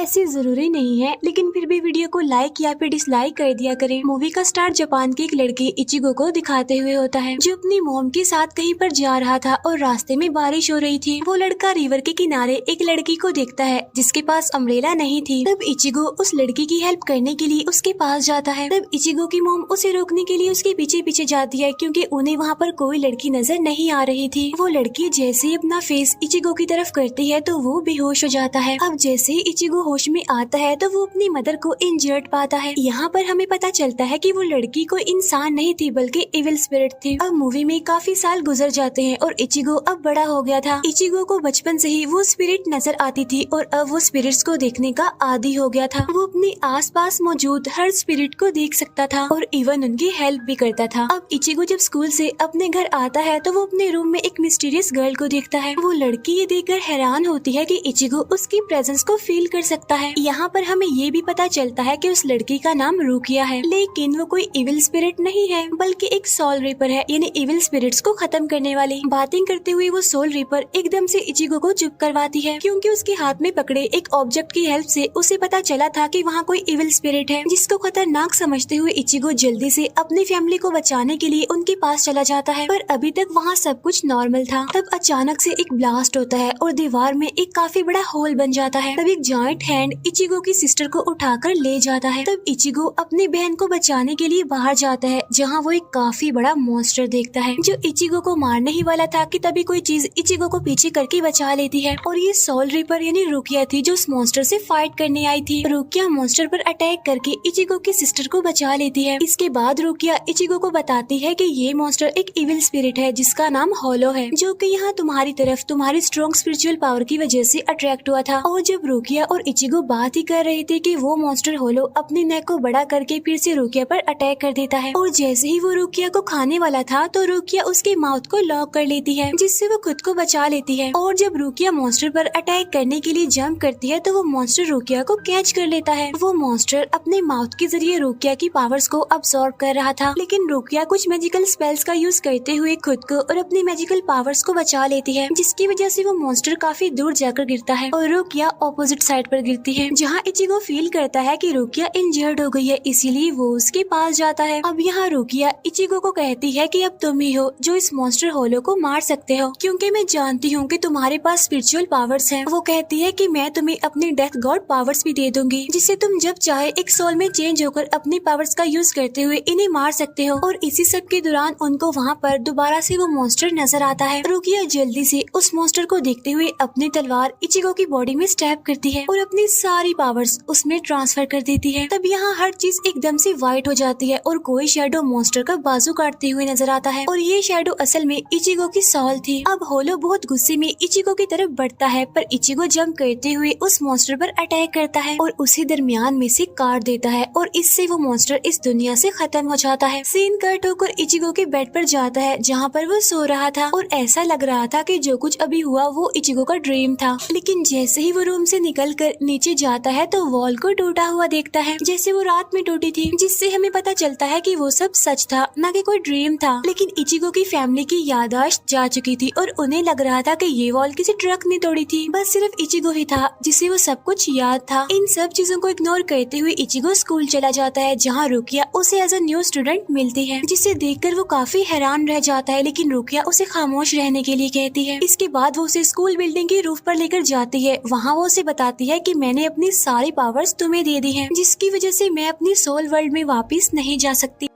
ऐसी जरूरी नहीं है, लेकिन फिर भी वीडियो को लाइक या फिर डिसलाइक कर दिया करें। मूवी का स्टार जापान के एक लड़के इचिगो को दिखाते हुए होता है, जो अपनी मॉम के साथ कहीं पर जा रहा था और रास्ते में बारिश हो रही थी। वो लड़का रिवर के किनारे एक लड़की को देखता है जिसके पास अम्ब्रेला नहीं थी। तब इचिगो उस लड़की की हेल्प करने के लिए उसके पास जाता है। तब इचिगो की मॉम उसे रोकने के लिए उसके पीछे पीछे जाती है, क्योंकि उन्हें वहाँ पर कोई लड़की नजर नहीं आ रही थी। वो लड़की जैसे ही अपना फेस इचिगो की तरफ करती है तो वो बेहोश हो जाता है। अब जैसे ही इचिगो होश में आता है तो वो अपनी मदर को इंजर्ड पाता है। यहाँ पर हमें पता चलता है कि वो लड़की कोई इंसान नहीं थी बल्कि इविल स्पिरिट थी। अब मूवी में काफी साल गुजर जाते हैं और इचिगो अब बड़ा हो गया था। इचिगो को बचपन से ही वो स्पिरिट नजर आती थी और अब वो स्पिरिट्स को देखने का आदी हो गया था। वो अपने आसपास मौजूद हर स्पिरिट को देख सकता था और इवन उनकी हेल्प भी करता था। अब इचिगो जब स्कूल से अपने घर आता है तो वो अपने रूम में एक मिस्टीरियस गर्ल को देखता है। वो लड़की ये देखकर हैरान होती है कि इचिगो उसकी प्रेजेंस को फील कर सकता है। यहाँ पर हमें ये भी पता चलता है कि उस लड़की का नाम रुकिया है, लेकिन वो कोई इविल स्पिरिट नहीं है बल्कि एक सोल रीपर है, यानी इविल स्पिरिट्स को खत्म करने वाली। बातें करते हुए वो सोल रीपर एकदम से इचिगो को चुप करवाती है, क्योंकि उसके हाथ में पकड़े एक ऑब्जेक्ट की हेल्प से उसे पता चला था कि वहाँ कोई इविल स्पिरिट है, जिसको खतरनाक समझते हुए इचिगो जल्दी से अपनी फैमिली को बचाने के लिए उनके पास चला जाता है। पर अभी तक वहाँ सब कुछ नॉर्मल था। तब अचानक से एक ब्लास्ट होता है और दीवार में एक काफी बड़ा होल बन जाता है। तब एक जॉइंट हैंड इचिगो की सिस्टर को उठाकर ले जाता है। तब इचिगो अपनी बहन को बचाने के लिए बाहर जाता है, जहाँ वो एक काफी बड़ा मॉन्स्टर देखता है जो इचिगो को मारने ही वाला था कि तभी कोई चीज इचिगो को पीछे करके बचा लेती है। और ये सोल रीपर यानी रुकिया थी जो उस मॉन्स्टर से फाइट करने आई थी। रुकिया मॉन्स्टर पर अटैक करके इचिगो की सिस्टर को बचा लेती है। इसके बाद रुकिया इचिगो को बताती है कि ये मॉन्स्टर एक इविल स्पिरिट है जिसका नाम होलो है, जो कि यहाँ तुम्हारी तरफ तुम्हारी स्ट्रॉन्ग स्पिरिचुअल पावर की वजह से अट्रैक्ट हुआ था। और जब रुकिया और इचिगो बात ही कर रहे थे कि वो मॉन्स्टर होलो अपनी नेक को बड़ा करके फिर से रुकिया पर अटैक कर देता है। और जैसे ही वो रुकिया को खाने वाला था तो रुकिया उसके माउथ को लॉक कर लेती है, जिससे वो खुद को बचा लेती है। और जब रुकिया मॉन्स्टर पर अटैक करने के लिए जंप करती है तो वो मॉन्स्टर रुकिया को कैच कर लेता है। वो मॉन्स्टर अपने माउथ के जरिए रुकिया की पावर्स को अब्सॉर्ब कर रहा था, लेकिन रुकिया कुछ मैजिकल स्पेल्स का यूज करते हुए खुद को और अपनी मैजिकल पावर्स को बचा लेती है, जिसकी वजह से वो मॉन्स्टर काफी दूर जाकर गिरता है और रुकिया ऑपोजिट साइड पर गिरती है, जहाँ इचिगो फील करता है कि रुकिया इंजर्ड हो गई है, इसीलिए वो उसके पास जाता है। अब यहाँ रुकिया इचिगो को कहती है कि अब तुम ही हो जो इस मॉन्स्टर होलो को मार सकते हो, क्योंकि मैं जानती हूँ कि तुम्हारे पास स्पिरिचुअल पावर्स हैं। वो कहती है कि मैं तुम्हें अपनी डेथ गॉड पावर्स भी दे दूंगी, जिससे तुम जब चाहे एक सोल में चेंज होकर अपनी पावर्स का यूज करते हुए इन्हें मार सकते हो। और इसी सब के दौरान उनको वहाँ पर दोबारा से वो मॉन्स्टर नजर आता है। रुकिया जल्दी से उस मॉन्स्टर को देखते हुए अपनी तलवार इचिगो की बॉडी में स्टैब करती है और अपनी सारी पावर्स उसमें ट्रांसफर कर देती है। तब यहाँ हर चीज एकदम से व्हाइट हो जाती है और कोई शैडो मॉन्स्टर का बाजू काटते हुए नजर आता है, और ये शैडो असल में इचिगो की सोल थी। अब होलो बहुत गुस्से में इचिगो की तरफ बढ़ता है, पर इचिगो जंप करते हुए उस मॉन्स्टर पर अटैक करता है और उसे दरमियान में से काट देता है, और इससे वो मॉन्स्टर इस दुनिया से खत्म हो जाता है। सीन कट होकर इचिगो के बेड पर जाता है, जहाँ पर वो सो रहा था और ऐसा लग रहा था कि जो कुछ अभी हुआ वो इचिगो का ड्रीम था। लेकिन जैसे ही वो रूम से निकलकर नीचे जाता है तो वॉल को टूटा हुआ देखता है, जैसे वो रात में टूटी थी, जिससे हमें पता चलता है कि वो सब सच था, न कि कोई ड्रीम था। लेकिन इचिगो की फैमिली की याददाश्त जा चुकी थी और उन्हें लग रहा था कि ये वॉल किसी ट्रक ने तोड़ी थी, बस सिर्फ इचिगो ही था जिसे वो सब कुछ याद था। इन सब चीजों को इग्नोर करते हुए इचिगो स्कूल चला जाता है, जहाँ रुकिया उसे एज अ न्यू स्टूडेंट मिलती है, जिसे देखकर वो काफी हैरान रह जाता है, लेकिन रुकिया उसे खामोश रहने के लिए कहती है। इसके बाद वो उसे स्कूल बिल्डिंग की रूफ पर लेकर जाती है। वहाँ वो उसे बताती है कि मैंने अपनी सारी पावर्स तुम्हें दे दी हैं, जिसकी वजह से मैं अपनी सोल वर्ल्ड में वापस नहीं जा सकती।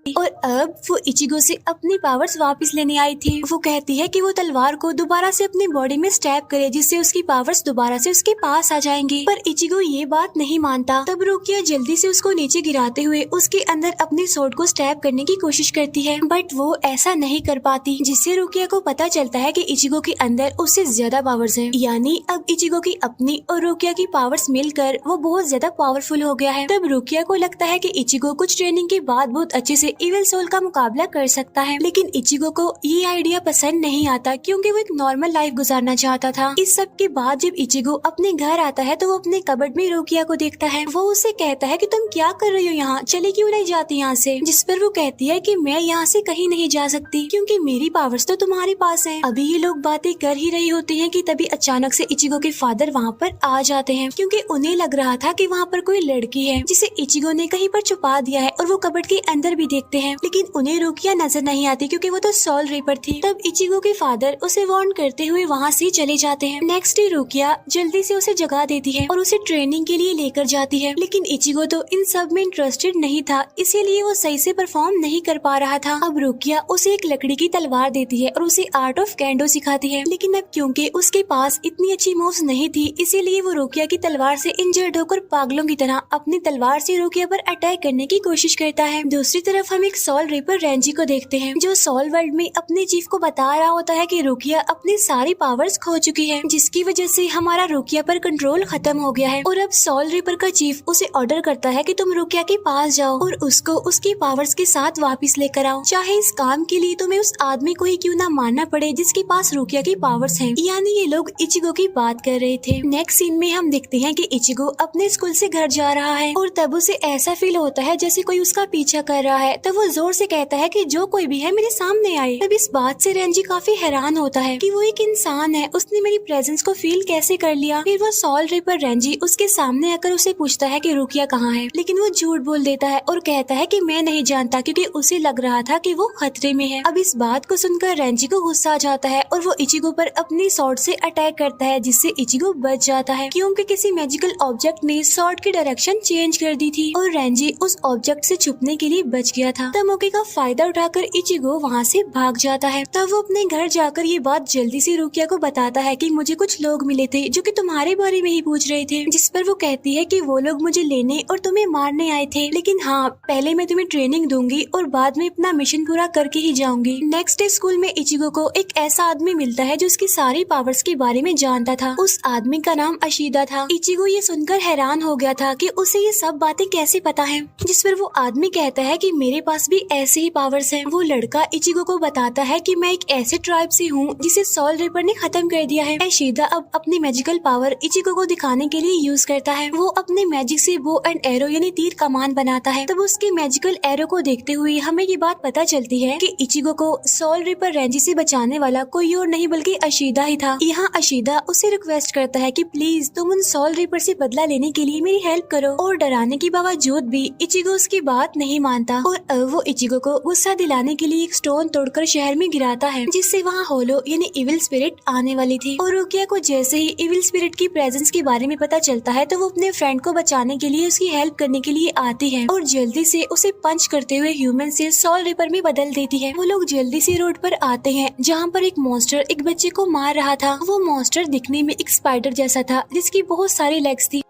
और अब वो इचिगो से अपनी पावर्स वापस लेने आई थी। वो कहती है कि वो तलवार को दोबारा से अपनी बॉडी में स्टैब करे, जिससे उसकी पावर्स दोबारा से उसके पास आ जाएंगी, पर इचिगो ये बात नहीं मानता। तब रुकिया जल्दी से उसको नीचे गिराते हुए उसके अंदर अपनी सोर्ड को स्टैब करने की कोशिश करती है, बट वो ऐसा नहीं कर पाती, जिससे रुकिया को पता चलता है कि इचिगो के अंदर उससे ज्यादा पावर्स हैं। यानी अब इचिगो की अपनी और रुकिया की पावर्स मिलकर वो बहुत ज्यादा पावरफुल हो गया है। तब रुकिया को लगता है कि इचिगो कुछ ट्रेनिंग के बाद बहुत अच्छे से इविल सोल का मुकाबला कर सकता है। लेकिन इचिगो को ये आइडिया पसंद नहीं आता क्योंकि वो एक नॉर्मल लाइफ गुजारना चाहता था। इस सब के बाद जब इचिगो अपने घर आता है तो वो अपने कबर्ड में रोकिया को देखता है। वो उसे कहता है कि तुम क्या कर रही हो यहाँ, चले क्यों नहीं जाती यहाँ से। जिस पर वो कहती है कि मैं यहाँ से कहीं नहीं जा सकती क्योंकि मेरी पावर्स तो तुम्हारे पास है। अभी ये लोग बातें कर ही रही होती हैं कि तभी अचानक से इचिगो के फादर वहाँ पर आ जाते हैं क्योंकि उन्हें लग रहा था कि वहाँ पर कोई लड़की है जिसे इचिगो ने कहीं पर छुपा दिया है। और वो कबर्ड के अंदर भी देखते हैं लेकिन उन्हें रोकिया नजर नहीं आती क्योंकि वो तो सोल रिपर थी। तब इचिगो के फादर उसे वार्न करते हुए वहाँ से चले जाते हैं। नेक्स्ट डे रोकिया जल्दी से उसे जगा देती है और उसे ट्रेनिंग के लिए लेकर जाती है। लेकिन इचिगो तो इन सब में इंटरेस्टेड नहीं था, इसीलिए वो सही से परफॉर्म नहीं कर पा रहा था। अब रोकिया उसे एक लकड़ी की तलवार देती है और उसे आर्ट ऑफ कैंडो सिखाती है। लेकिन अब क्योंकि उसके पास इतनी अच्छी मूव्स नहीं थी, इसीलिए वो रोकिया की तलवार से इंजर्ड होकर पागलों की तरह अपनी तलवार से रोकिया पर अटैक करने की कोशिश करता है। दूसरी तरफ हम एक सोल रिपर रेंजी को देखते हैं जो सोल वर्ल्ड में अपने चीफ को बता रहा होता है कि रोकिया अपनी सारी पावर्स खो चुकी है, जिसकी वजह से हमारा रोकिया पर कंट्रोल खत्म हो गया है। और अब सोल रिपर का चीफ उसे ऑर्डर करता है कि तुम रोकिया के पास जाओ और उसको उसकी पावर्स के साथ वापस लेकर आओ, चाहे इस काम के लिए तुम्हें उस आदमी को ही क्यों ना मानना पड़े जिसके पास रोकिया की पावर्स हैं। यानी ये लोग इचिगो की बात कर रहे थे। नेक्स्ट सीन में हम देखते हैं कि इचिगो अपने स्कूल से घर जा रहा है और तब उसे ऐसा फील होता है जैसे कोई उसका पीछा कर रहा है। तब वो जोर से कहता है कि जो कोई भी है मेरे सामने आए। तब इस बात से रेंजी काफी हैरान होता है कि वो एक इंसान है, उसने मेरी प्रेजेंस को फील कैसे कर लिया। फिर वो सोल रिपर रेंजी उसके सामने आकर उसे पूछता है कि रोकिया कहाँ है, लेकिन वो झूठ बोल देता है और कहता है कि मैं नहीं जानता क्योंकि उसे लग रहा था कि वो खतरे में है। अब इस बात को सुनकर रेंजी को गुस्सा आ जाता है और वो इचिगो पर अपनी स्वॉर्ड से अटैक करता है जिससे इचिगो बच जाता है क्योंकि किसी मैजिकल ऑब्जेक्ट ने स्वॉर्ड की डायरेक्शन चेंज कर दी थी और रेंजी उस ऑब्जेक्ट से छुपने के लिए बच गया था। तब मौके का फायदा उठाकर इचिगो वहाँ से भाग जाता है। तब वो अपने घर जाकर ये बात जल्दी से रोकिया को बताता है कि मुझे कुछ लोग मिले थे जो कि तुम्हारे बारे में ही पूछ रहे थे। जिस पर वो कहती है कि वो लोग मुझे लेने और तुम्हें मारने आए थे, लेकिन हाँ पहले मैं तुम्हें ट्रेनिंग दूंगी और बाद में अपना मिशन पूरा करके ही जाऊंगी। नेक्स्ट डे स्कूल में इचिगो को एक ऐसा आदमी मिलता है जो उसकी सारी पावर्स के बारे में जानता था। उस आदमी का नाम अशीदा था। इचिगो ये सुनकर हैरान हो गया था कि उसे ये सब बातें कैसे पता है। जिस पर वो आदमी कहता है कि मेरे पास भी ऐसे ही पावर्स हैं। वो लड़का इचिगो को बताता है कि मैं एक ऐसे ट्राइब से हूँ जिसे सोल रिपर ने खत्म कर दिया है। अशीदा अब अपनी मैजिकल पावर इचिगो को दिखाने के लिए यूज करता है। वो अपने मैजिक से बो एंड एरो यानी तीर कमान बनाता है। तब उसके मैजिकल एरो को देखते हुए हमें ये बात पता चलती है कि इचिगो को सोल रिपर रेंजी से बचाने वाला कोई और नहीं बल्कि अशीदा ही था। यहाँ अशीदा उसे रिक्वेस्ट करता है कि प्लीज तुम उन सोल रिपर से बदला लेने के लिए मेरी हेल्प करो और डराने के बावजूद भी इचिगो उसकी बात नहीं मानता और अब वो इचिगो को गुस्सा दिलाने के लिए एक स्टोन तोड़कर शहर में गिराता है जिससे वहाँ होलो यानी इविल स्पिरिट आने वाली थी। और रोकिया को जैसे ही इविल स्पिरिट की प्रेजेंस के बारे में पता चलता है तो वो अपने फ्रेंड को बचाने के लिए उसकी हेल्प करने के लिए आती है और जल्दी से उसे पंच करते हुए ह्यूमन से सोल रिपर में बदल देती है। वो लोग जल्दी से रोड पर आते हैं जहाँ पर एक मॉन्स्टर एक बच्चे को मार रहा था। वो मॉन्स्टर दिखने में एक स्पाइडर जैसा था जिसकी बहुत सारी लेग्स थी।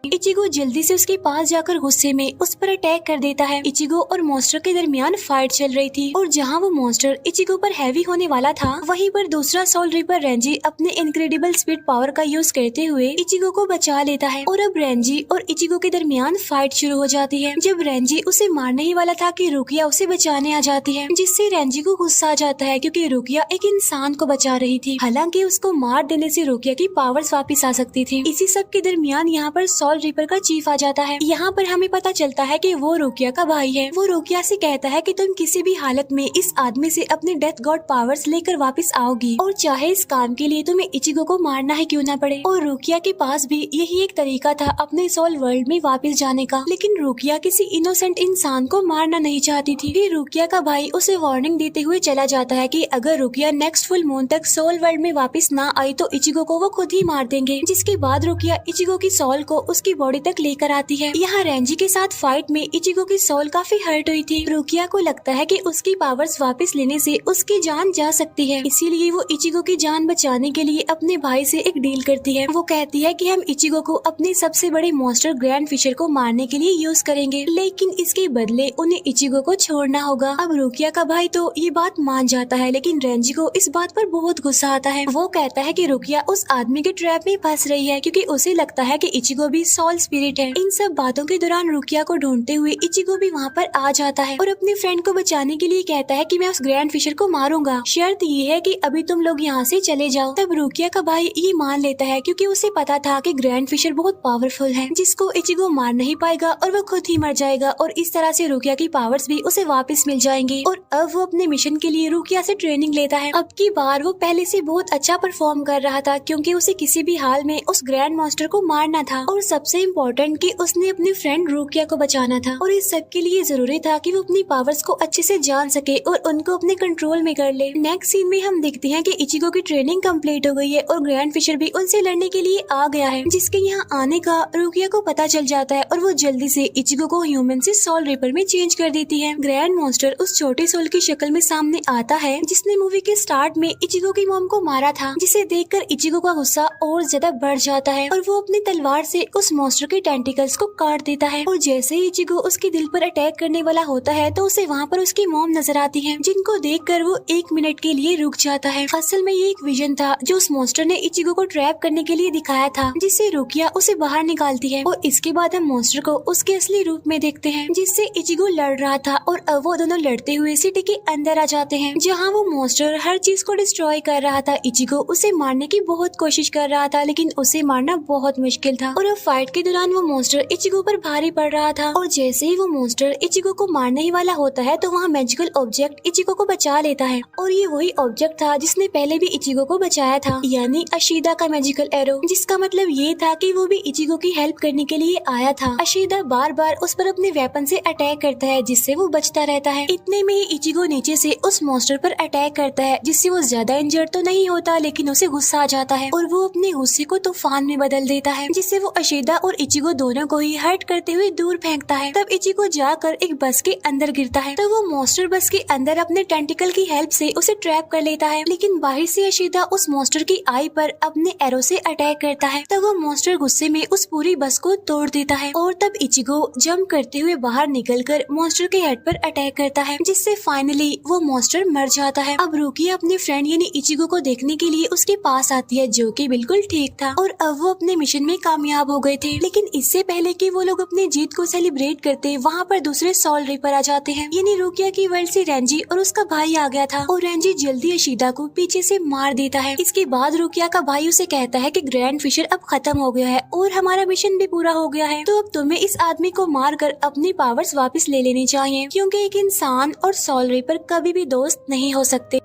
इचिगो जल्दी से उसके पास जाकर गुस्से में उस पर अटैक कर देता है। इचिगो और मॉन्स्टर के दरमियान फाइट चल रही थी और जहां वो मॉन्स्टर इचिगो पर हैवी होने वाला था वहीं पर दूसरा सोल रिपर रेंजी अपने इनक्रेडिबल स्पीड पावर का यूज करते हुए इचिगो को बचा लेता है। और अब रेंजी और इचिगो के दरमियान फाइट शुरू हो जाती है। जब रेंजी उसे मारने ही वाला था कि रुकिया उसे बचाने आ जाती है जिससे रेंजी को गुस्सा आ जाता है क्योंकि रुकिया एक इंसान को बचा रही थी। हालांकि उसको मार देने से रुकिया की पावर्स वापिस आ सकती थी। इसी सब के दरमियान यहाँ पर सोल रिपर का चीफ आ जाता है। यहाँ पर हमें पता चलता है कि वो रुकिया का भाई है। वो रुकिया से कहता है कि तुम किसी भी हालत में इस आदमी से अपने डेथ गॉड पावर्स लेकर वापस आओगी और चाहे इस काम के लिए तुम्हें इचिगो को मारना ही क्यों ना पड़े। और रुकिया के पास भी यही एक तरीका था अपने सोल वर्ल्ड में वापस जाने का, लेकिन रुकिया किसी इनोसेंट इंसान को मारना नहीं चाहती थी। फिर रुकिया का भाई उसे वार्निंग देते हुए चला जाता है कि अगर रुकिया नेक्स्ट फुल मून तक सोल वर्ल्ड में वापस ना आई तो इचिगो को वो खुद ही मार देंगे। जिसके बाद रुकिया इचिगो की सोल को उसकी बॉडी तक लेकर आती है। यहाँ रेंजी के साथ फाइट में इचिगो की सोल काफी हर्ट हुई थी। रुकिया को लगता है कि उसकी पावर्स वापस लेने से उसकी जान जा सकती है, इसीलिए वो इचिगो की जान बचाने के लिए अपने भाई से एक डील करती है। वो कहती है कि हम इचिगो को अपने सबसे बड़े मॉन्स्टर ग्रैंड फिशर को मारने के लिए यूज करेंगे, लेकिन इसके बदले उन्हें इचिगो को छोड़ना होगा। अब रुकिया का भाई तो ये बात मान जाता है, लेकिन रेंजी को इस बात पर बहुत गुस्सा आता है। वो कहता है कि रुकिया उस आदमी के ट्रैप में फंस रही है क्योंकि उसे लगता है कि इचिगो भी सोल सॉल स्पिरिट है। इन सब बातों के दौरान रुकिया को ढूंढते हुए इचिगो भी वहाँ पर आ जाता है और अपने फ्रेंड को बचाने के लिए कहता है कि मैं उस ग्रैंड फिशर को मारूंगा, शर्त ये है कि अभी तुम लोग यहाँ से चले जाओ। तब रुकिया का भाई ये मान लेता है क्योंकि उसे पता था कि ग्रैंड फिशर बहुत पावरफुल है जिसको इचिगो मार नहीं पाएगा और वो खुद ही मर जाएगा और इस तरह से रुकिया की पावर्स भी उसे वापस मिल जाएंगे। और अब वो अपने मिशन के लिए रुकिया से ट्रेनिंग लेता है। अब की बार वो पहले से बहुत अच्छा परफॉर्म कर रहा था क्योंकि उसे किसी भी हाल में उस ग्रैंड मास्टर को मारना था और सबसे इम्पोर्टेंट कि उसने अपनी फ्रेंड रुकिया को बचाना था। और इस सब के लिए जरूरी था कि वो अपनी पावर्स को अच्छे से जान सके और उनको अपने कंट्रोल में कर ले। नेक्स्ट सीन में हम देखते हैं कि इचिगो की ट्रेनिंग कंप्लीट हो गई है और ग्रैंड फिशर भी उनसे लड़ने के लिए आ गया है, जिसके यहाँ आने का रुकिया को पता चल जाता है और वो जल्दी से इचिगो को ह्यूमन से सोल रिपर में चेंज कर देती है। ग्रैंड मास्टर उस छोटे सोल की शक्ल में सामने आता है जिसने मूवी के स्टार्ट में इचिगो की मॉम को मारा था, जिसे देखकर इचिगो का गुस्सा और ज्यादा बढ़ जाता है और वो अपनी तलवार से उस मॉन्स्टर के टेंटिकल्स को काट देता है। और जैसे ही इचिगो उसके दिल पर अटैक करने वाला होता है तो उसे वहाँ पर उसकी मॉम नजर आती है, जिनको देखकर वो 1 मिनट के लिए रुक जाता है। असल में ये एक विजन था जो उस मॉन्स्टर ने इचिगो को ट्रैप करने के लिए दिखाया था, जिससे रुकिया उसे बाहर निकालती है। और इसके बाद हम मॉन्स्टर को उसके असली रूप में देखते हैं जिससे इचिगो लड़ रहा था और अब वो दोनों लड़ते हुए सिटी के अंदर आ जाते हैं, जहाँ वो मॉन्स्टर हर चीज को डिस्ट्रॉय कर रहा था। इचिगो उसे मारने की बहुत कोशिश कर रहा था लेकिन उसे मारना बहुत मुश्किल था और अब फाइट के दौरान वो मॉन्स्टर इचिगो पर भारी पड़ रहा था। और जैसे ही वो मॉन्स्टर इचिगो को मारने ही वाला होता है तो वहाँ मैजिकल ऑब्जेक्ट इचिगो को बचा लेता है और ये वही ऑब्जेक्ट था जिसने पहले भी इचिगो को बचाया था, यानी अशीदा का मैजिकल एरो, जिसका मतलब ये था कि वो भी इचिगो की हेल्प करने के लिए आया था। अशीदा बार बार उस पर अपने वेपन से अटैक करता है जिससे वो बचता रहता है। इतने में ही इचिगो नीचे से उस मॉन्स्टर पर अटैक करता है जिससे वो ज्यादा इंजर्ड तो नहीं होता लेकिन उसे गुस्सा आ जाता है और वो अपने गुस्से को तूफान में बदल देता है, जिससे वो अशीदा और इचिगो दोनों को ही हर्ट करते हुए दूर फेंकता है। तब इचिगो जाकर एक बस के अंदर गिरता है तो वो मॉन्स्टर बस के अंदर अपने टेंटिकल की हेल्प से उसे ट्रैप कर लेता है, लेकिन बाहर से अशीदा उस मॉन्स्टर की आई पर अपने एरो से अटैक करता है। तब वो मॉन्स्टर गुस्से में उस पूरी बस को तोड़ देता है और तब इचिगो जंप करते हुए बाहर निकलकर मॉन्स्टर के हेड पर अटैक करता है, जिससे फाइनली वो मॉन्स्टर मर जाता है। अब रुकिया अपने फ्रेंड यानी इचिगो को देखने के लिए उसके पास आती है, जो कि बिल्कुल ठीक था और अब वो अपने मिशन में कामयाब हो गए थे। लेकिन इससे पहले कि वो लोग अपनी जीत को सेलिब्रेट करते वहाँ पर दूसरे सोल रिपर आ जाते हैं, यानी रुकिया की वर्ल्ड से रेंजी और उसका भाई आ गया था और रेंजी जल्दी अशीदा को पीछे से मार देता है। इसके बाद रुकिया का भाई उसे कहता है कि ग्रैंड फिशर अब खत्म हो गया है और हमारा मिशन भी पूरा हो गया है, तो अब तुम्हें इस आदमी को मारकर अपनी पावर्स वापस ले लेनी चाहिए, क्योंकि एक इंसान और सोल रिपर कभी भी दोस्त नहीं हो सकते।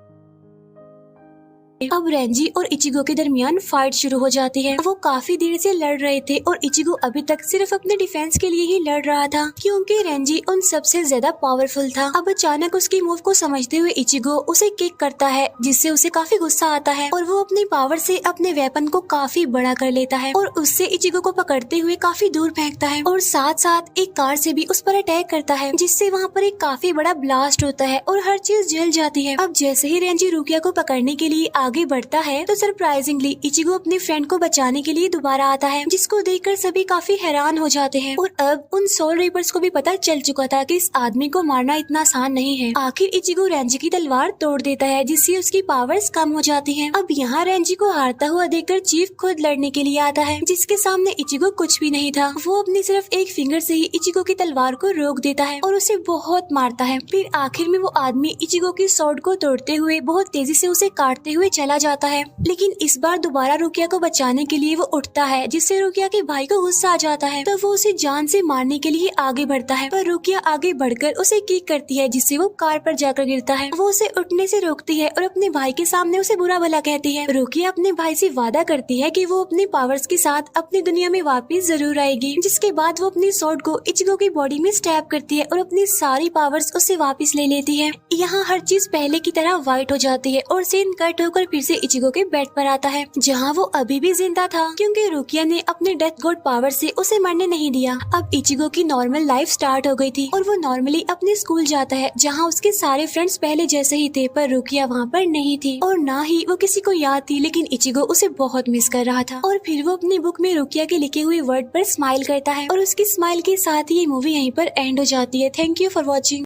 अब रेंजी और इचिगो के दरमियान फाइट शुरू हो जाती है। वो काफी देर से लड़ रहे थे और इचिगो अभी तक सिर्फ अपने डिफेंस के लिए ही लड़ रहा था, क्योंकि रेंजी उन सबसे ज्यादा पावरफुल था। अब अचानक उसकी मूव को समझते हुए इचिगो उसे किक करता है, जिससे उसे काफी गुस्सा आता है और वो अपनी पावर से अपने वेपन को काफी बड़ा कर लेता है और उससे इचिगो को पकड़ते हुए काफी दूर फेंकता है और साथ साथ एक कार से भी उस पर अटैक करता है, जिससे वहाँ पर एक काफी बड़ा ब्लास्ट होता है और हर चीज जल जाती है। अब जैसे ही रेंजी रुकिया को पकड़ने के लिए आगे बढ़ता है तो सरप्राइजिंगली इचिगो अपने फ्रेंड को बचाने के लिए दोबारा आता है, जिसको देखकर सभी काफी हैरान हो जाते हैं। और अब उन सोल रिपर्स को भी पता चल चुका था कि इस आदमी को मारना इतना आसान नहीं है। आखिर इचिगो रेंजी की तलवार तोड़ देता है, जिससे उसकी पावर्स कम हो जाती हैं। अब यहाँ रेंजी को हारता हुआ देखकर चीफ खुद लड़ने के लिए आता है, जिसके सामने इचिगो कुछ भी नहीं था। वो अपनी सिर्फ एक फिंगर से ही इचिगो की तलवार को रोक देता है और उसे बहुत मारता है। फिर आखिर में वो आदमी इचिगो की स्वॉर्ड को तोड़ते हुए बहुत तेजी से उसे काटते हुए चला जाता है। लेकिन इस बार दोबारा रुकिया को बचाने के लिए वो उठता है, जिससे रुकिया के भाई को गुस्सा आ जाता है, तो वो उसे जान से मारने के लिए आगे बढ़ता है, पर रुकिया आगे बढ़कर उसे किक करती है, जिससे वो कार पर जाकर गिरता है। वो उसे उठने से रोकती है और अपने भाई के सामने उसे बुरा भला कहती है। रुकिया अपने भाई से वादा करती है कि वो अपने पावर्स के साथ अपनी दुनिया में वापस जरूर आएगी, जिसके बाद वो अपनी स्वॉर्ड को इचिगो की बॉडी में स्टैब करती है और अपनी सारी पावर्स उससे वापस ले लेती है। यहाँ हर चीज पहले की तरह व्हाइट हो जाती है और सीन कट होकर फिर से इचिगो के बेड पर आता है, जहाँ वो अभी भी जिंदा था, क्योंकि रुकिया ने अपने डेथ गॉड पावर से उसे मरने नहीं दिया। अब इचिगो की नॉर्मल लाइफ स्टार्ट हो गई थी और वो नॉर्मली अपने स्कूल जाता है, जहाँ उसके सारे फ्रेंड्स पहले जैसे ही थे, पर रुकिया वहाँ पर नहीं थी और ना ही वो किसी को याद थी। लेकिन इचिगो उसे बहुत मिस कर रहा था और फिर वो अपनी बुक में रुकिया के लिखे हुए वर्ड पर स्माइल करता है और उसकी स्माइल के साथ ही ये मूवी यहीं पर एंड हो जाती है। Thank you for watching.